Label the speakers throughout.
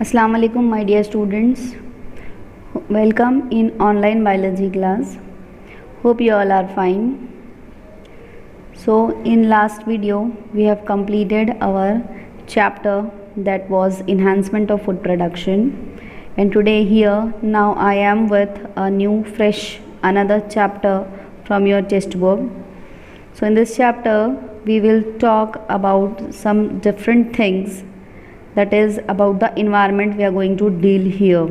Speaker 1: Assalamu alaikum my dear students. Welcome in online biology class. Hope you all are fine. So in last video we have completed our chapter that was enhancement of food production, and today here now I am with a new fresh another chapter from your textbook. So in this chapter we will talk about some different things, that is about the environment we are going to deal here.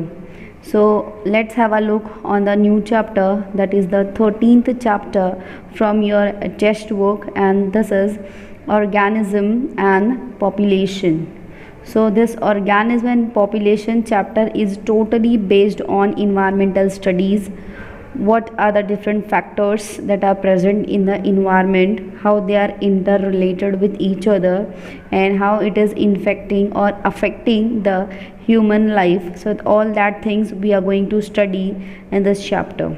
Speaker 1: So let's have a look on the new chapter, that is the 13th chapter from your textbook, and this is organism and population. So this organism and population chapter is totally based on environmental studies. What are the different factors that are present in the environment, how they are interrelated with each other, and how it is infecting or affecting the human life. So all that things we are going to study in this chapter.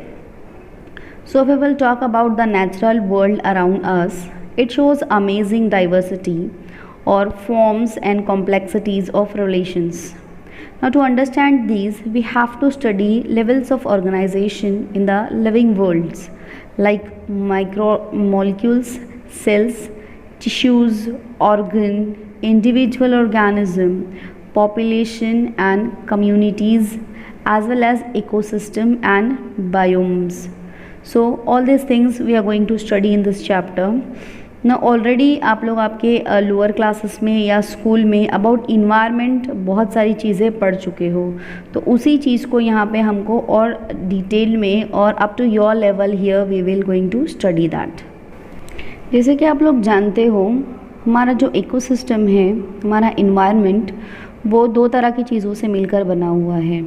Speaker 1: So we will talk about the natural world around us. It shows amazing diversity or forms and complexities of relations. Now to understand these, we have to study levels of organization in the living worlds, like micromolecules, cells, tissues, organ, individual organism, population and communities, as well as ecosystem and biomes. So all these things we are going to study in this chapter. ना already आप लोग आपके lower classes में या school में about environment बहुत सारी चीज़ें पढ़ चुके हो, तो उसी चीज़ को यहाँ पे हमको और डिटेल में और up to your level here we will going to study that. जैसे कि आप लोग जानते हो, हमारा जो इकोसिस्टम है, हमारा इन्वायरमेंट, वो दो तरह की चीज़ों से मिलकर बना हुआ है.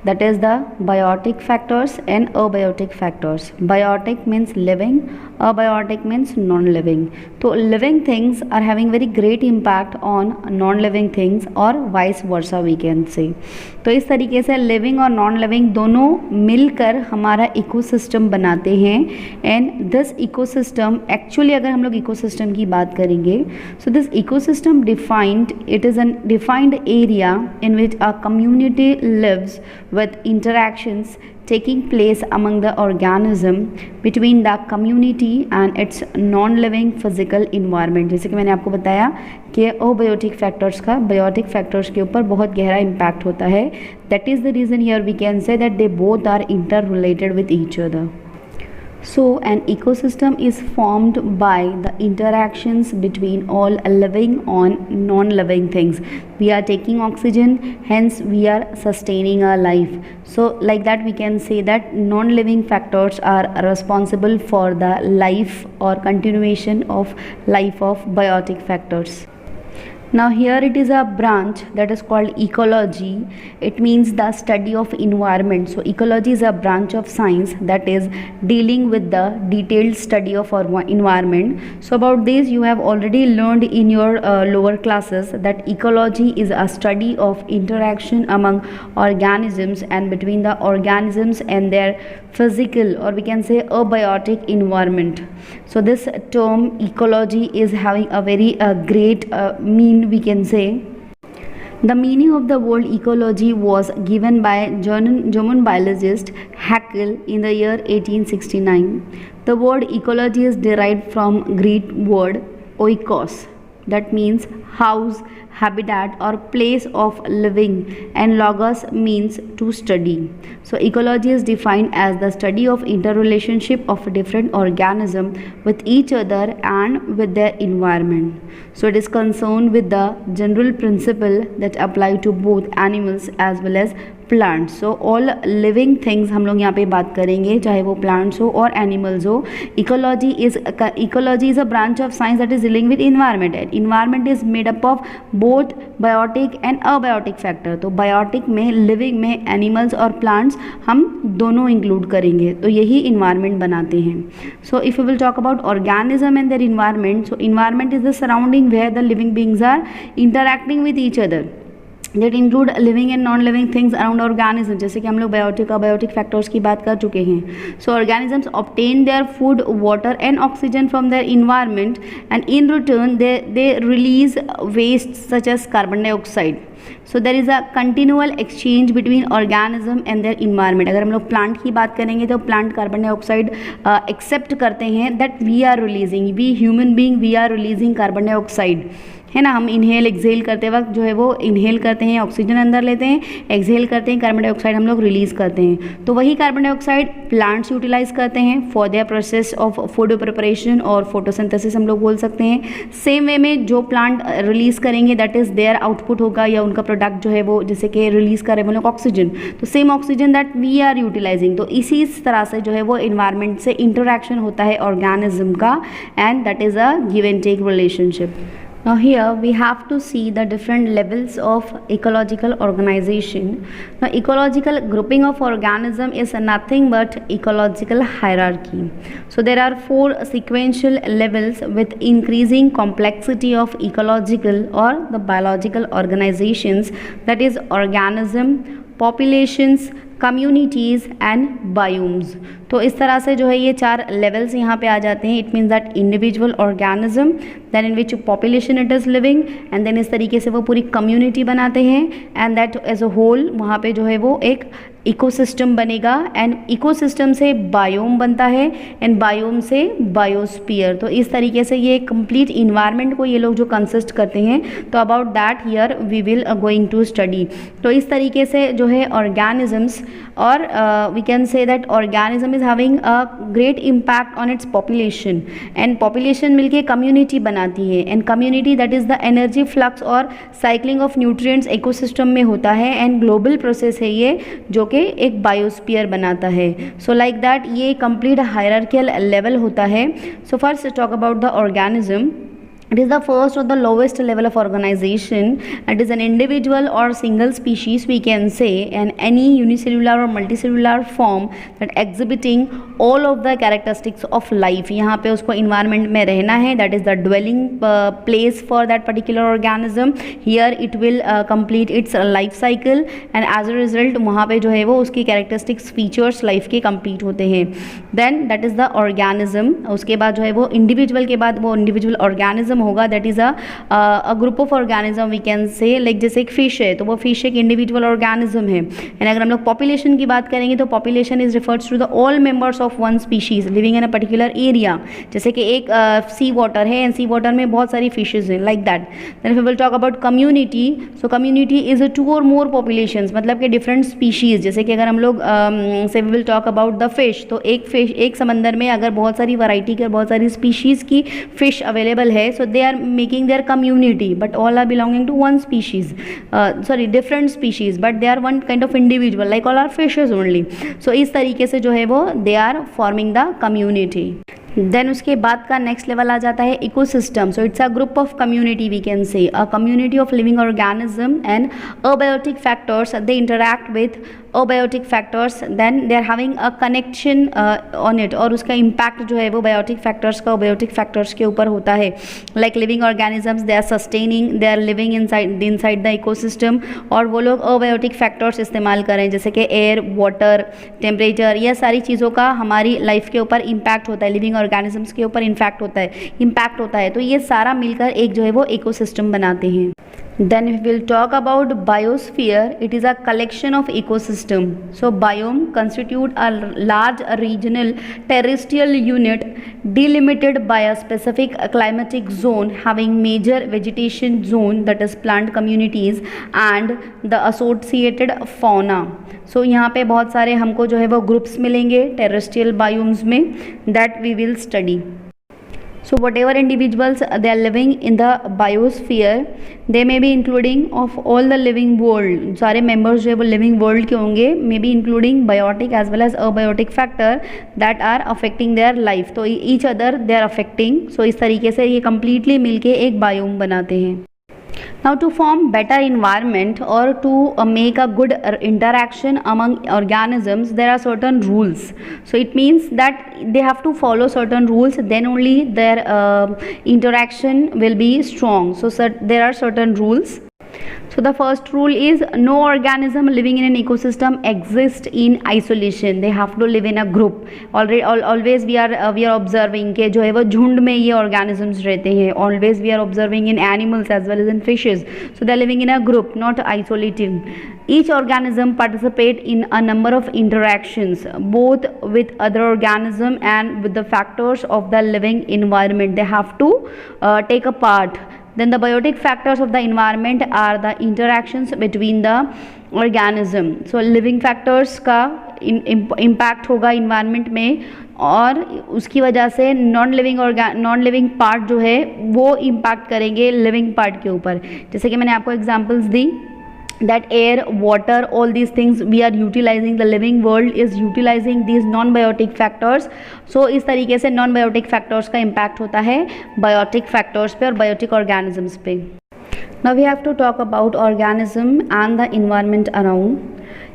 Speaker 1: That is the biotic factors and abiotic factors. Biotic means living, abiotic means non-living. So living things are having very great impact on non-living things or vice versa we can say. तो इस तरीके से living और non living दोनों मिलकर हमारा ecosystem बनाते हैं. एंड दिस इकोसिस्टम एक्चुअली अगर हम लोग इकोसिस्टम की बात करेंगे, so this ecosystem defined, it is an defined area in which a community lives with interactions taking place among the organism between the community and its non-living physical environment. जैसे कि मैंने आपको बताया कि अबायोटिक फैक्टर्स का biotic factors के ऊपर बहुत गहरा इम्पैक्ट होता है. That is the reason here we can say that they both are inter related with each other. So an ecosystem is formed by the interactions between all living and non-living things. We are taking oxygen, hence we are sustaining our life. So like that we can say that non-living factors are responsible for the life or continuation of life of biotic factors. Now here it is a branch that is called ecology. It means the study of environment. So ecology is a branch of science that is dealing with the detailed study of our environment. So about this you have already learned in your lower classes that ecology is a study of interaction among organisms and between the organisms and their physical, or we can say abiotic environment. So this term ecology is having a very great mean, we can say. The meaning of the word ecology was given by German biologist Haeckel in the year 1869. The word ecology is derived from Greek word oikos, that means house, habitat or place of living, and logos means to study. So ecology is defined as the study of interrelationship of different organisms with each other and with their environment. So it is concerned with the general principle that apply to both animals as well as plants. So all living things हम लोग यहाँ पे बात करेंगे, चाहे वो plants हो और animals हो. Ecology is a branch of science that is dealing with environment, and environment is made up of both biotic and abiotic factor. तो biotic में living में animals और plants हम दोनों include करेंगे, तो यही environment बनाते हैं. So if we will talk about organism and their environment, so environment is the surrounding where the living beings are interacting with each other. that include living and non living things around organism, जैसे कि हम लोग biotic abiotic factors की बात कर चुके हैं. So organisms obtain their food, water and oxygen from their environment, and in return they release wastes such as carbon dioxide. So there is a continual exchange between organism and their environment. अगर हम लोग plant की बात करेंगे तो plant carbon dioxide accept करते हैं, that we are releasing, we human being we are releasing carbon dioxide, है ना. हम इनहेल एक्सहेल करते वक्त जो है वो इनहेल करते हैं, ऑक्सीजन अंदर लेते हैं, एक्सहेल करते हैं, कार्बन डाइऑक्साइड हम लोग रिलीज करते हैं. तो वही कार्बन डाइऑक्साइड प्लांट्स यूटिलाइज करते हैं for their process of food preparation और फोटोसिंथेसिस हम लोग बोल सकते हैं. सेम वे में जो प्लांट रिलीज करेंगे दैट इज देयर आउटपुट होगा, या उनका प्रोडक्ट जो है वो जैसे कि रिलीज करें हम लोग ऑक्सीजन, तो same oxygen that we are utilising. तो इसी तरह से जो है वो इन्वायरमेंट से इंटरेक्शन होता है ऑर्गेनिज्म का, and that is a give and take relationship. Now here we have to see the different levels of ecological organization. Now ecological grouping of organism is nothing but ecological hierarchy. So there are 4 sequential levels with increasing complexity of ecological or the biological organizations, that is organism, populations, communities and biomes. तो इस तरह से जो है ये 4 levels यहाँ पे आ जाते हैं. It means that individual organism, then in which population it is living, and then इस तरीके से वो पूरी कम्युनिटी बनाते हैं, and that as a whole वहाँ पे जो है वो एक इकोसिस्टम बनेगा, एंड इकोसिस्टम से बायोम बनता है, एंड बायोम से बायोस्फीयर. तो इस तरीके से ये कंप्लीट इन्वायरमेंट को ये लोग जो कंसिस्ट करते हैं, तो about that here we will going to study. तो इस तरीके से जो है ऑर्गेनिजम्स, और we can say that organism is having a great impact on its population, and population मिलके कम्युनिटी बनाती है, and community that is the energy flux और साइक्लिंग ऑफ न्यूट्रिएंट्स इकोसिस्टम में होता है, एंड ग्लोबल प्रोसेस है ये जो कि एक बायोस्फीयर बनाता है. सो लाइक दैट ये कंप्लीट हायरार्कियल लेवल होता है. So first talk about the organism. It is the first or the lowest level of organization. It is an individual or single species, we can say, and any unicellular or multicellular form that exhibiting all of the characteristics of life. यहाँ पे उसको environment में रहना है, that is the dwelling place for that particular organism. Here it will complete its life cycle, and as a result वहाँ पे जो है वो उसकी characteristics features life के complete होते हैं. Then that is the organism. उसके बाद जो है वो individual के बाद वो individual organism होगा, that is a group of organism we can say. Like जैसे एक फिश है तो वो फिश एक इंडिविजुअल ऑर्गेनिज्म है. एंड अगर हम लोग पॉपुलेशन की बात करेंगे तो population is refers to the all members of one species living in a particular area. जैसे कि एक सी वाटर है, एंड सी वाटर में बहुत सारी फिशेज हैं, like that. Then we will talk about community. So community is 2 और मोर populations, मतलब कि डिफरेंट स्पीशीज. जैसे कि अगर हम लोग say we will talk about the fish, तो एक फिश, एक समंदर में अगर बहुत सारी वैरायटी के बहुत सारी स्पीशीज़ की फिश अवेलेबल है, सो they are making their community, but all are belonging to one species, different species, but they are one kind of individual, like all are fishes only. So इस तरीके से जो है वो they are forming the community. Then उसके बाद का next level आ जाता है ecosystem. So it's a group of community, we can say a community of living organism and abiotic factors. They interact with abiotic factors, then they are having a connection on it, और उसका impact जो है वो biotic factors का abiotic factors के ऊपर होता है. Like living organisms, they are sustaining, they are living inside the ecosystem, और वो लोग अबायोटिक फैक्टर्स इस्तेमाल करें जैसे कि एयर, वाटर, टेम्परेचर, यह सारी चीज़ों का हमारी लाइफ के ऊपर इम्पैक्ट होता है, लिविंग ऑर्गेनिजम्स के ऊपर इम्पैक्ट होता है. तो ये सारा मिलकर एक जो है वो इकोसिस्टम बनाते हैं. Then we will talk about biosphere. It is a collection of ecosystem. So biome constitute a large regional terrestrial unit delimited by a specific climatic zone having major vegetation zone, that is plant communities, and the associated fauna. So यहाँ पे बहुत सारे हमको जो है वो groups मिलेंगे terrestrial biomes में, that we will study. So whatever individuals they are living in the biosphere, they may be including of all the living world. सारे members जो है वो living world के होंगे, may be including biotic as well as abiotic factor that are affecting their life. तो each other they are affecting. So इस तरीके से ये completely मिलके एक biome बनाते हैं. Now to form better environment or to make a good interaction among organisms, there are certain rules. So it means that they have to follow certain rules, then only their interaction will be strong. So there are certain rules. So the first rule is no organism living in an ecosystem exists in isolation. They have to live in a group. Always we are observing कि जो है वो झुंड में ये organisms रहते हैं. Always we are observing in animals as well as in fishes. So they are living in a group, not isolating. Each organism participate in a number of interactions, both with other organism and with the factors of the living environment. They have to take a part. Then the biotic factors of the environment are the interactions between the organism. So living factors का impact होगा environment में, और उसकी वजह से non living part जो है वो impact करेंगे लिविंग पार्ट के ऊपर. जैसे कि मैंने आपको examples the, that air, water, all these things we are utilizing, the living world is utilizing these non-biotic factors. So इस तरीके से non-biotic factors का impact होता है biotic factors पे और biotic organisms पे. Now we have to talk about organism and the environment around.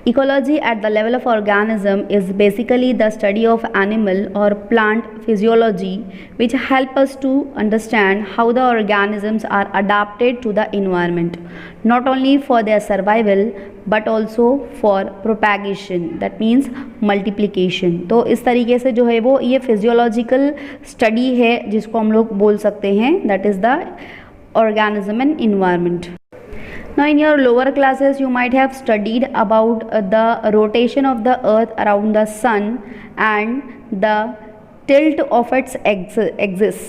Speaker 1: Ecology at the level of organism is basically the study of animal or plant physiology, which help us to understand how the organisms are adapted to the environment, not only for their survival but also for propagation, that means multiplication. तो इस तरीके से जो है वो ये physiological study है जिसको हम लोग बोल सकते हैं, that is the organism and environment. Now in your lower classes you might have studied about the rotation of the earth around the sun and the tilt of its axis.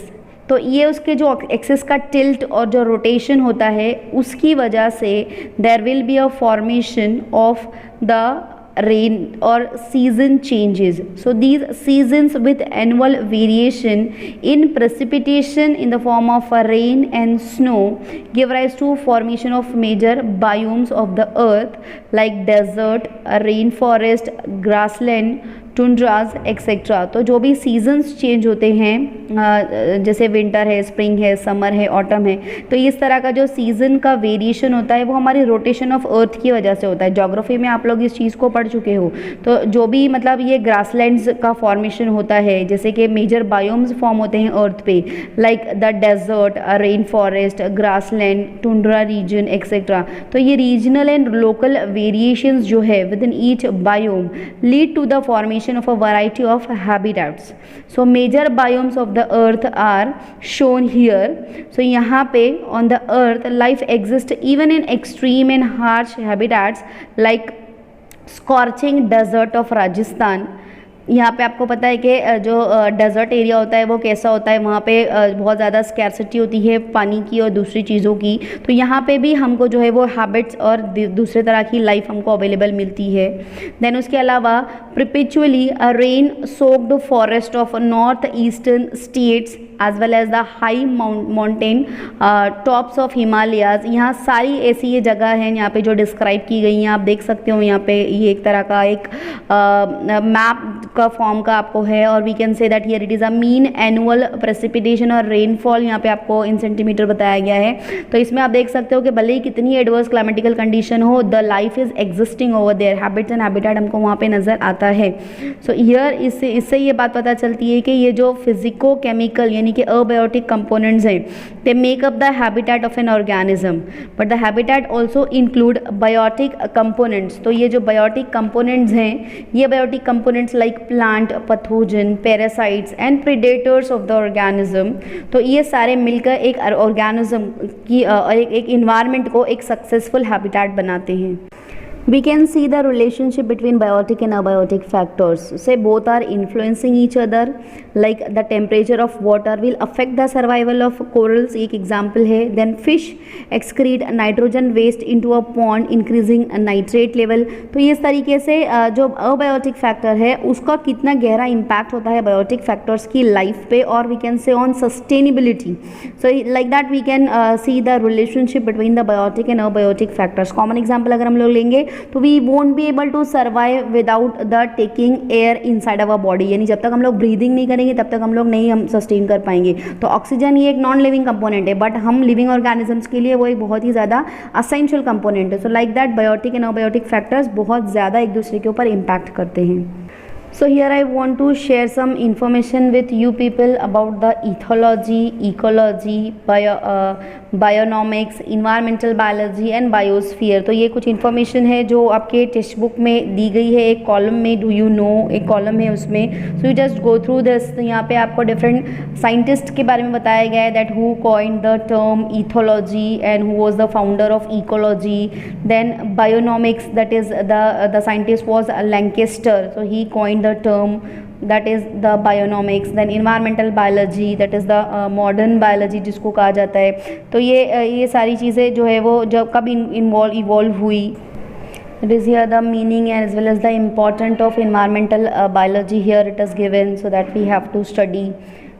Speaker 1: तो ये उसके जो एक्सिस का tilt और जो rotation होता है उसकी वजह से there will be a formation of the rain or season changes. So these seasons with annual variation in precipitation in the form of rain and snow give rise to formation of major biomes of the earth like desert, rainforest, grassland, tundras etcetera. तो जो भी seasons change होते हैं जैसे winter है, spring है, summer है, autumn है, तो इस तरह का जो सीज़न का वेरिएशन होता है वो हमारी रोटेशन ऑफ अर्थ की वजह से होता है. ज्योग्राफी में आप लोग इस चीज़ को पढ़ चुके हो. तो जो भी मतलब ये ग्रासलैंड्स का फॉर्मेशन होता है, जैसे कि मेजर बायोम्स फॉर्म होते हैं अर्थ पे, like the desert, rain forest, grassland, tundra region etcetera. तो ये रीजनल एंड लोकल वेरिएशंस जो है within each biome lead to the formation of a variety of habitats. So major biomes of the earth are shown here. So यहाँ पे on the earth life exists even in extreme and harsh habitats like scorching desert of Rajasthan. यहाँ पे आपको पता है कि जो desert area होता है वो कैसा होता है, वहाँ पे बहुत ज़्यादा स्कैर्सिटी होती है पानी की और दूसरी चीज़ों की. तो यहाँ पे भी हमको जो है वो हैबिट्स और दूसरे तरह की लाइफ हमको अवेलेबल मिलती है. देन उसके अलावा perpetually a rain soaked forest of north eastern states as well as the high mountain tops of Himalayas. यहाँ सारी ऐसी ये जगह हैं यहाँ पे जो डिस्क्राइब की गई हैं. आप देख सकते हो यहाँ पे ये एक तरह का एक मैप का फॉर्म का आपको है, और we can say that here it is a mean annual precipitation और रेनफॉल यहाँ पे आपको इन सेंटीमीटर बताया गया है. तो इसमें आप देख सकते हो कि भले ही कितनी एडवर्स क्लाइमेटिकल कंडीशन हो, the life is existing over there, habits and habitat हमको वहाँ पे नज़र आता है. सो हियर इससे ये बात पता चलती है कि ये जो फिजिको केमिकल यानी कि अबायोटिक कंपोनेंट्स हैं, they make up the habitat of an organism, but the habitat also include biotic components. तो ये जो बायोटिक कंपोनेंट्स हैं, ये biotic components like plant, pathogen, parasites and predators of the organism, तो ये सारे मिलकर एक ऑर्गेनिज्म की एक इन्वायरमेंट को एक सक्सेसफुल हैबिटेट बनाते हैं. We can see the relationship between biotic and abiotic factors. Say both are influencing each other. Like the temperature of water will affect the survival of corals. एक example है. Then fish excrete nitrogen waste into a pond, increasing nitrate level. तो ये इस तरीके से जो abiotic factor है उसका कितना गहरा impact होता है biotic factors की life पे, और we can say on sustainability. So like that we can see the relationship between the biotic and abiotic factors. Common example अगर हम लोग लेंगे तो we won't be able to survive without the taking air inside our body, यानी जब तक हम लोग ब्रीदिंग नहीं करेंगे तब तक हम लोग नहीं हम सस्टेन कर पाएंगे. तो ऑक्सीजन ये एक नॉन लिविंग कंपोनेंट है, बट हम लिविंग ऑर्गेनिजम्स के लिए वो एक बहुत ही ज़्यादा असेंशियल कंपोनेंट है. So like that biotic and abiotic factors बहुत ज़्यादा एक दूसरे के ऊपर इम्पैक्ट करते हैं. So here I want to share some information with you people about the ethology, ecology, bionomics, environmental biology and biosphere. तो ये कुछ इन्फॉर्मेशन है जो आपके टेक्स्ट बुक में दी गई है, एक कॉलम में, डू यू नो, एक कॉलम है उसमें। So you just go through this. तो यहाँ पे आपको डिफरेंट साइंटिस्ट के बारे में बताया गया है, that who coined the term ethology and who was the founder of ecology. Then bionomics, that is the scientist was Lancaster, so he coined the term, that is the bionomics. Then environmental biology, that is the modern biology जिसको कहा जाता है। तो ये सारी चीज़ें जो है वो जब कब इवॉल्व हुई, it is here the meaning as well as the importance of environmental biology here it is given, so that we have to study.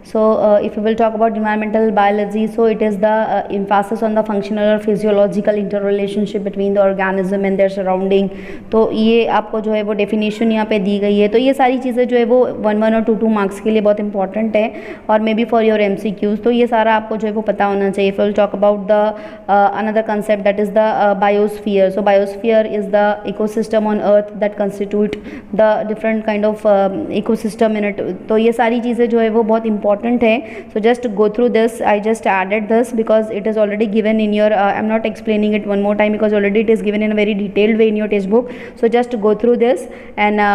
Speaker 1: So if we will talk about environmental biology, so it is the emphasis on the functional or physiological interrelationship between the organism and their surrounding. तो ये आपको जो है वो definition यहाँ पे दी गई है। तो ये सारी चीज़ें जो है वो 1 और 2 मार्क्स के लिए बहुत इंपॉर्टेंट है, और may be for your MCQs। तो ये सारा आपको जो है वो पता होना चाहिए। If will talk about the another concept, that is the biosphere. So biosphere is the ecosystem on earth that constitute the different kind of ecosystem in it. तो ये सारी चीज़ें जो है वो बहुत इंपॉर्टेंट है। So just go through this. I just added this because it is already given in your I'm not explaining it one more time because already it is given in a very detailed way in your textbook. So just go through this and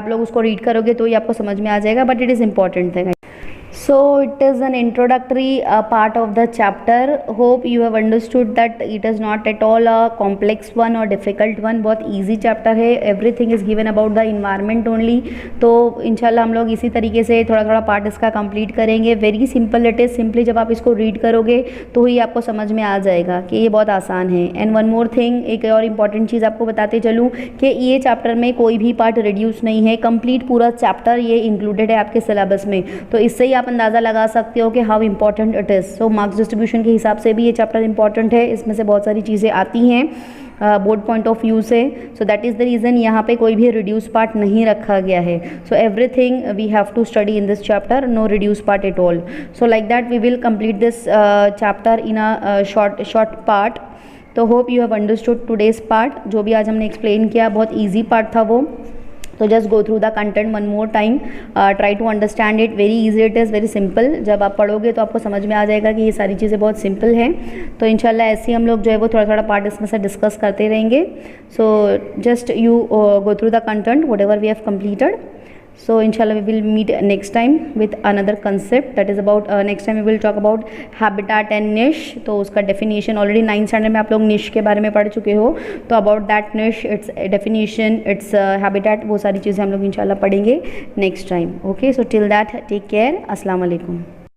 Speaker 1: आप लोग उसको read करोगे तो ये आपको समझ में आ जाएगा, but it is important है। So it is an introductory part of the chapter. Hope you have understood that it is not at all a complex one or difficult one. बहुत easy chapter है। Everything is given about the environment only. तो इंशाल्लाह हम लोग इसी तरीके से थोड़ा थोड़ा पार्ट इसका कंप्लीट करेंगे। Very simple it is. Simply जब आप इसको रीड करोगे तो ही आपको समझ में आ जाएगा कि ये बहुत आसान है। एंड वन मोर थिंग, एक और इम्पॉर्टेंट चीज़ आपको बताते चलूँ कि ये चैप्टर में कोई भी पार्ट रिड्यूस नहीं है। कंप्लीट पूरा चैप्टर ये इंक्लूडेड है आपके सिलेबस में। तो इससे ही आप अंदाज़ा लगा सकते हो कि how important it is. So marks distribution के हिसाब से भी ये चैप्टर इंपॉर्टेंट है। इसमें से बहुत सारी चीज़ें आती हैं बोर्ड पॉइंट ऑफ व्यू से। So that is the reason यहाँ पे कोई भी रिड्यूस पार्ट नहीं रखा गया है। So everything we have to study in this chapter, no reduce part at all. So like that we will complete this chapter in a short part. तो hope you have understood today's part. जो भी आज हमने explain किया बहुत easy part था वो। तो just go through the content one more time, try to understand it. Very easy it is, very simple. जब आप पढ़ोगे तो आपको समझ में आ जाएगा कि ये सारी चीज़ें बहुत सिंपल हैं। तो इंशाल्लाह ऐसे ही हम लोग जो है वो थोड़ा थोड़ा पार्ट इसमें से डिस्कस करते रहेंगे। So just you go through the content whatever we have completed. So inshallah we will meet next time with another concept, that is about next time we will talk about habitat and niche. तो उसका definition already 9th standard में आप लोग niche के बारे में पढ़ चुके हो। तो about that niche, its definition, its habitat, वो सारी चीज़ें हम लोग इंशाल्लाह पढ़ेंगे next time. Okay, so till that take care. अस्सलाम वालेकुम।